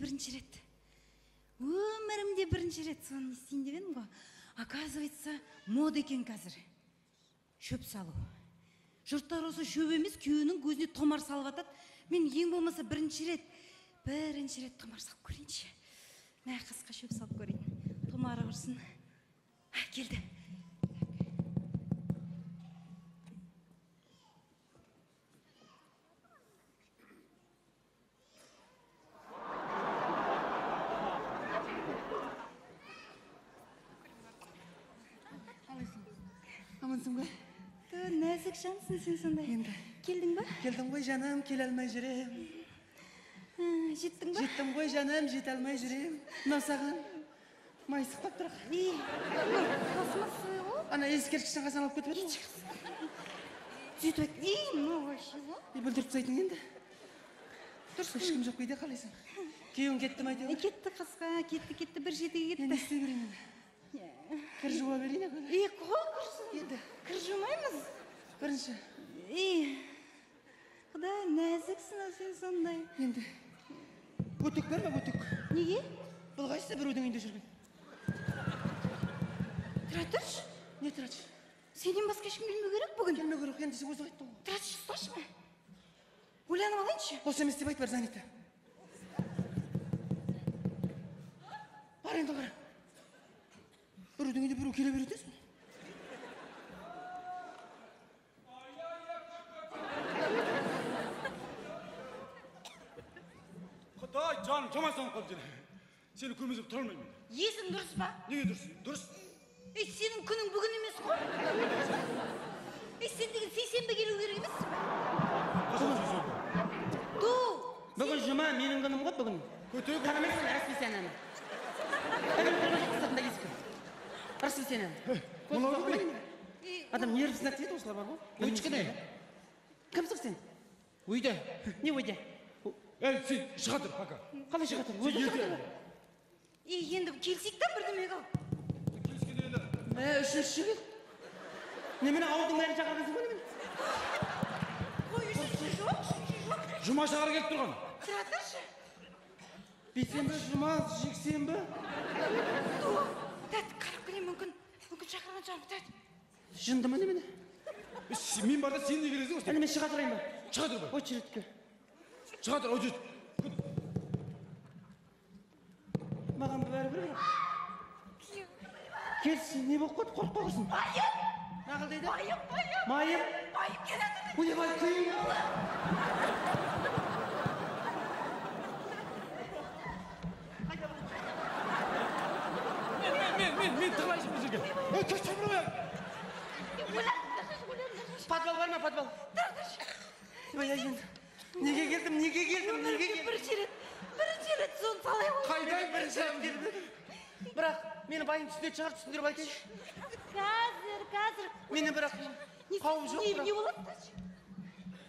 бірінші рет. Өмірімде бірінші рет соны естейін деп едім ғой. Оказывается, мода екен қазір. Шөп салу. Жұрттар осы шөп емес, күйеуінің көзіне томар салып атады. Мен ең болмаса бірінші рет томар салып көрейінші. Мә, қысқа шөп салып көрейін. Томары құрсын. Келді. Амансың ба? Нәзік жансың сен сондай. Енді. Келдің ба? Келдім ғой жаным, келе алмай жүрем. Жеттің ба? Жеттім ғой жаным, жете алмай жүрем. Мынау саған майысықтап тұрақ. Пластмасса ғой? Ана ескерткіштен қасан алып кетіп еді. Сөйтіп айт. Мынау вообще ғой? Бүлдіріп тастайтын енді. Дұрыс, ешкім жоқ қойды қалайсың. Күйеуің кетті ме әйтеуір? Кетті қасқа, кетті, бір жетіге кетті. Не істей берейін енді? Кір жуа берейін ақ. Қой кірсін. Енді. Кір жумаймыз. Бірінші. Құдай, нәзіксің сен сондай. Енді. Өтік бар ма, өтік? Неге? Бұл қайсысы біреудің үйінде жүрген? Тұра тұршы. Не тұрады? Сенен басқа ешкім келмеу керек бүгін. Келмеу керек, енді сен өзі қайттың ғой. Тұра ұсташы ма? Ойланып алайыншы. Осы емес деп айт, бар занята. Бар енді қара. Біреудің үйде біреу келе беретесің. Құдай, жаным, жамансың қалып жіне. Сені көрмесем тұра алмаймын. Есің дұрыс па? Неге дұрыс? Дұрыс. Сенің күнің бүгін емес қой. Сен деген сейсенбі келу керек емес пе? Бүгін жұма, менің күнім ғой бүгін. Қарамайсың, расписанияны. Сыртында ескі. Расписанияны. Мұнау кім? Адам нервісін артиды осылар бар ғой. Өйткені? Кімсің сен? Өйді. Не өйде? Сен шыға тұр, пока. Қалай шыға тұр? Өзі шыға тұр. Енді келсек та бірдемек ау. Келіскен елі. Үшінші кел. Немене ауылдың бәрін шақырғансың ба немен? Қой, үшінші жоқ. Жұма шағар келіп тұрған. Тұра тұршы. Бейсенбі, жұма, жексенбі. Тәт, қарап келем мүмкін шақырған шығармын, тәт. Жынды ма немене? Мен барда сен не келесің осы? Әлі мен шыға тұрайын ба? Шыға тұр ба? Ой, жүретке. Шыға тұр, ой, Маған бәрі бір. Келсін, не болып қойды, қорқпа құрсын. Байым! Нағылдайды? Байым! Майым? Байым келеді! Ой, бай, күйің. Мен тығылайшын бұл жерге. Көз тұрмын ой! Подвал бар ма, подвал? Ой, енді. Неге келдім? Бірінші рет соны салай ғой. Қайдан бірінші рет келдім? Бірақ, мені байым түсіндіріп түсіндіріп айтайын. Қазір. Мені бірақ қауым жоқ Не бірақ. болады?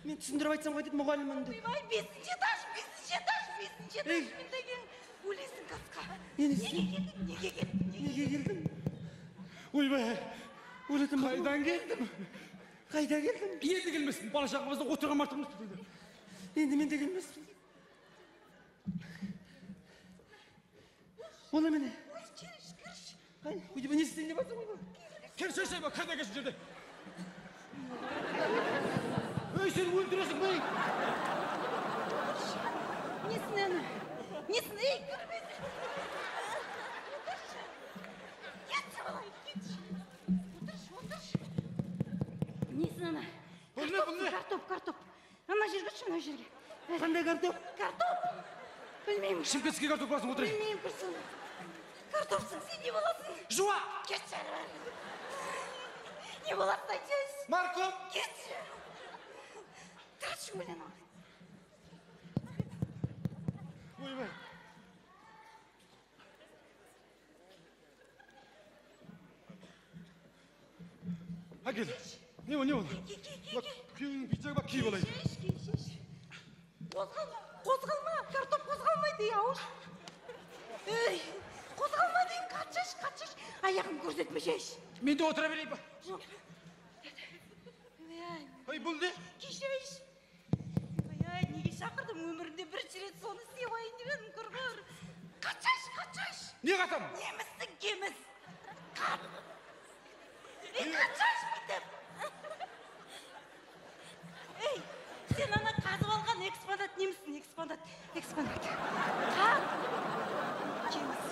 Мен түсіндіріп айтсам қайтеді мұғалімімді. Ойбай, бесінші этаж. Мен деген өлесің қасқа. Неге келдің? Ойбай, Өлетім ба? қайдан келдім? Қайда келдім? Енді келмесін, бала шағымызда отырған мартымыз тұтылды. Енді мен де келмеспін. Ола мені. Кірш. Ойбай, не істейін деп атсың ойбай? Келсешей ба, қайда келсін жерде? Өй, сен өлтіресің бей! Несін әні? Несін? Ей, кірмесі! Кетші балай, кетші! Отыршы! Несін әні? Бұл не? Картоп. Ана жерге түші, ана жерге. Қандай картоп? Картоп! Білмеймін. Шымкентский картоп басын отырайын. Білмеймін кірсін. Картопсың, сен не боласың? Жуа! Кетші әні. Не боласың, айтайыз? Марков! Кетші! Тұршы өлен ау. Ойбай. Әкел. Не ол? Күйеуің пиджак бақ киіп алайын. Кеш. Қозғалма, картоп қозғалмайды, ауыз. Ей, қозғалма дейін, қатшаш. Аяғын көрсетме жеш. Мен де отыра берейін ба? Жоқ. Ой, бұл не? Кешеш. Неге шақырдым өмірінде бірінші рет соны істей қойын деп едім, құрғыр. Не қасам? Немістің кеміз. Мен қашпайтым. Ей, сен ана қазып алған экспонат немісің? Экспонат. Қап. Кеміз.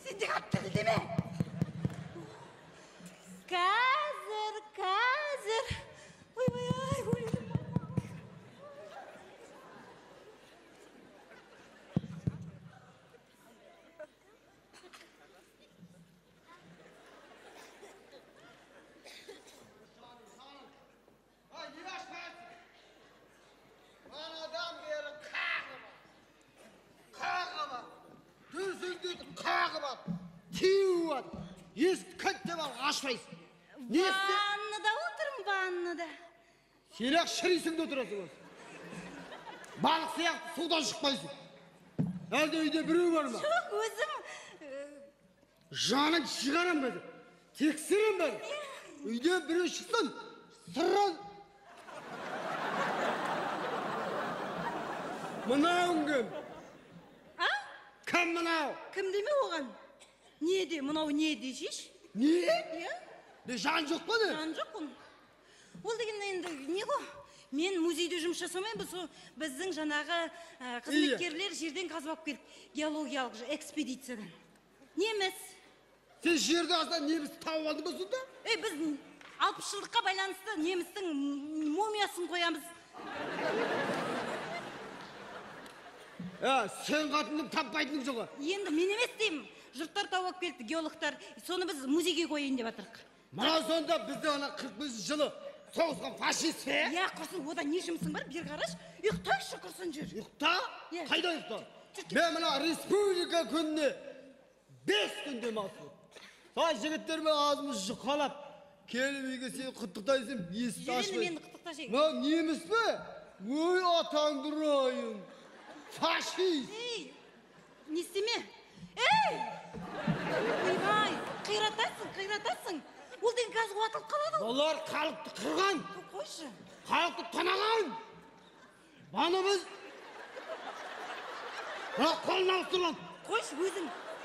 Сен де қап тілдеме. Қазір. Ойбай, өлдім. Есікті кілт деп ал, ашпайсың. Ваннада отырмын, ваннада. Сен-ақ шірейсің де отырасың осы. Балық сияқты судан шықпайсың. Әлде үйде біреу бар ма? Жоқ, өзім... Жаның шығарам бәді. Тексерем бәді. Үйде біреу шықсын. Сырын. Мынауың кім? А? Кім мынау? Кім деме оған? Не де, мынау не де жеш? Не? Иә? Жан жоқ па не? Жан жоқ оның. Ол деген енді не ғой? Мен музейде жұмыс жасамаймын, біздің жаңағы қызметкерлер жерден қазып алып келді. Геологиялық экспедициядан. Неміз. Сен жерді аздан немізді тауып алды ма сонда? Біз 60 жылдыққа байланысты немістің мумиясын қоямыз. Сен қатынның таппайтының жоғы. Енді мен емес деймін. Жұрттар тауып келді, геологтар. Соны біз музейге қойын деп атырық. Мына сонда бізді ана 45 жылы соғысқан фашист пе? Иә, құрсын, одан не жұмысың бар? Бер қараш. Ұйықтайшы құрсын жүр. Ұйықта? Қайда ұйықта? Мен мына республика күніне 5 күн демалсын. Сай жігіттермен азымыз жұқалап, келіп үйге сен құттықтайсың, есті ашпай. Жүрені мені құттықташайын. Мына неміс пе? Ой, атаңды ұрайын. Фашист. Ей, не істеме? Ей! Ойбай, қиратасың. Ол деген газ қуатылып қалады. Олар халықты қырған. Қойшы. Халықты тонаған. Баны біз... Бірақ қолын ауыстырған. Қойшы,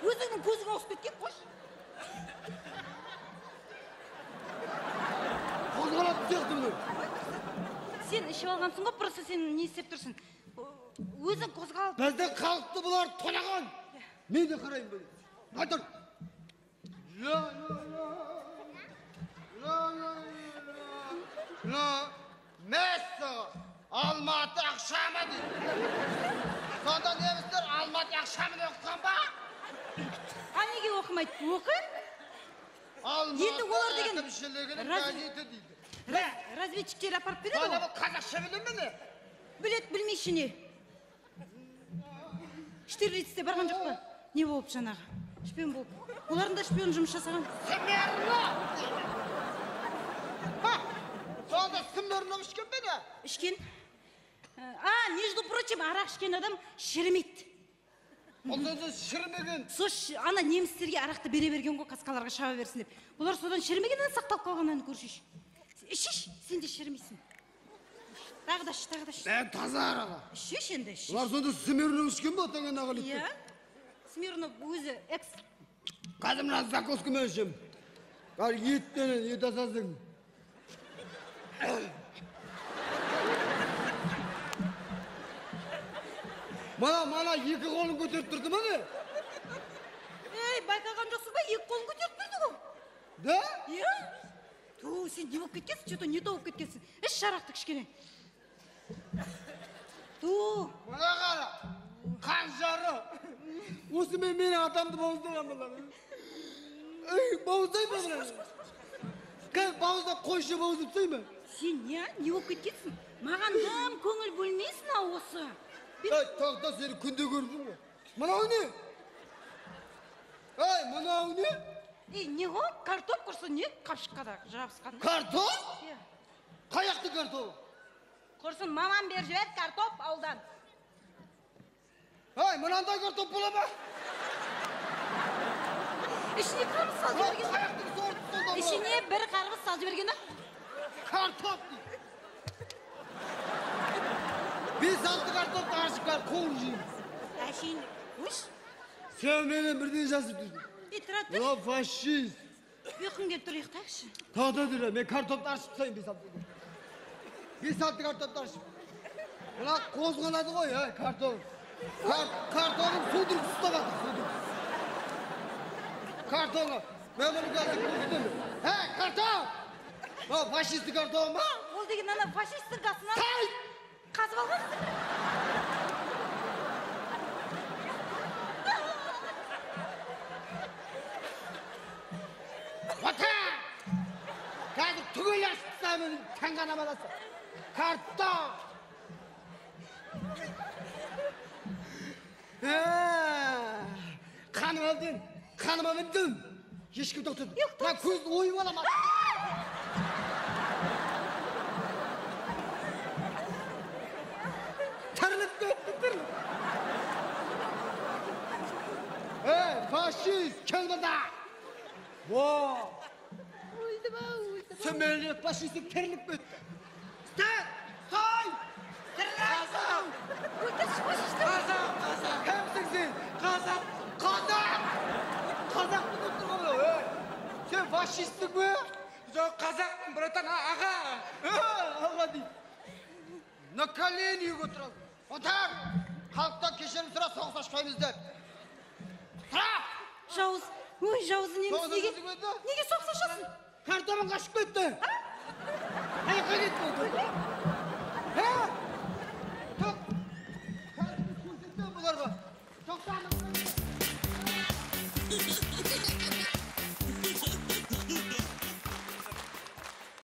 өзіңнің көзің ауысып кеткен, қойшы. Қозғалатын сияқты бұны. Сен ішіп алғансың ғой, просто сен не істеп тұрсың? Өзің қозғалып... Біздің халықты бұлар тонаған. Мен де қарайын бұл. Айтыр. Мәссіға Алматы ақшамы дейді. Сонда немістер Алматы ақшамын оқыған ба? А неге оқымайды? Оқы? Енді олар деген... әкімшілігінің газеті дейді. Разведчиктер апарып береді Бана ғой? бұл қазақша біле ме не? Білет, білмейші не? Штирлицте барған жоқ па? Не болып жаңағы? Шпион болып. Олардың да шпион жұмыс жасаған. Смирнов! Сонда Смирнов ішкен бе не? Ішкен. Между прочим, арақ ішкен адам шірімейді. Ол сөзі шірмеген. Ана немістерге арақты бере берген ғой, қасқаларға шаба берсін деп. Олар содан шірмегеннен сақталып қалғанын көршіш. Ішіш, сен де шірмейсің. Тағы да іш. Мен таза араға. Ішіш енді, ішіш. Олар сонда Смирнов ішкен ба атанған ағалетті? Иә. Смирнов өзі экс. Қазір мына закускімен ішем. Қар еттенен, ет асасың. Мана екі қолын көтеріп тұрды ма не? Ей, байқаған жоқсың ба? Екі қолын көтеріп тұрды ғой. Да? Иә. Ту, сен не болып кеткенсің? Что-то не то болып кеткенсің. Іш шарақты кішкене. Ту. Мына қара. Қанжары. Осы менің атамды бауыздаған болар. Ей, бауыздай ба бұна? Как бауыздап қойшы бауыздап сай ма? Сен не болып кеткенсің? Маған дым көңіл бөлмейсің осы. Ей, тоқта сені күнде көрдім ғой. Мынау не? Ей, мынау не? Ей, не ғой? Картоп құрсын не? Қапшыққа да жабысқан. Картоп? Иә. Қаяқты картоп? Құрсын, мамам бер жібет картоп ауылдан. Ей, мынандай картоп бола ба? Ішіне қарбыз салып жіберген. Қаяқтың сорты сонда бола? Ішіне бір қарбыз салып жіберген да? Картоп дейді. 5-6 картопты ашып қар қоң жейміз. Әшейін, өш. Sen beni birden жазып жүрдің. тұра тұр. Ulan faşist. Ұйқым келіп тұр, ұйықтайықшы. Tağda dure, ben kartopta açıp sayayım bir saatlik. Bir saatlik kartopta açıp. Ulan kozgaladı koy ya kartop. Kartonun sudur ustamadı, sudur. Kartonu. Ben bunu geldik kurdum. He karton. Ha faşisti karton mu? Ол деген ана фашисттің қасынан Tay! қазып алғансың. Vata! Geldik tügül açtığımın tangana balası. Karton. Kanım aldın. Kanıma bindim. Hiç kim doktor. Yok, Lan kız oyun olamaz. Tırlık döktü tırlık. Hey faşist gel burada. Wow. Sen benimle faşistlik terlik mi öttü? Sen! Say! Kazak! Өлтірші фашистті. Kazak! Kimsin sen? Kazak! Kazak! Kazak mı tuttun onu? Hey! Sen faşistlik mi? Жоқ, қазақпын, братан, аға. Ağa değil. Ne kaleni götürün. Otur! Halktan keşerim sıra soğuk saçmayımız der. Sıra! Жауыз. Ой, жауыз неміз Soğuk неге? saçmayımız der. Неге соғыс ашасың? Kartomun kaçıp gitti. Ayakta gitti. He? Çok. Kartomun kurtuldu bunlar bak. Çok sağlıklı.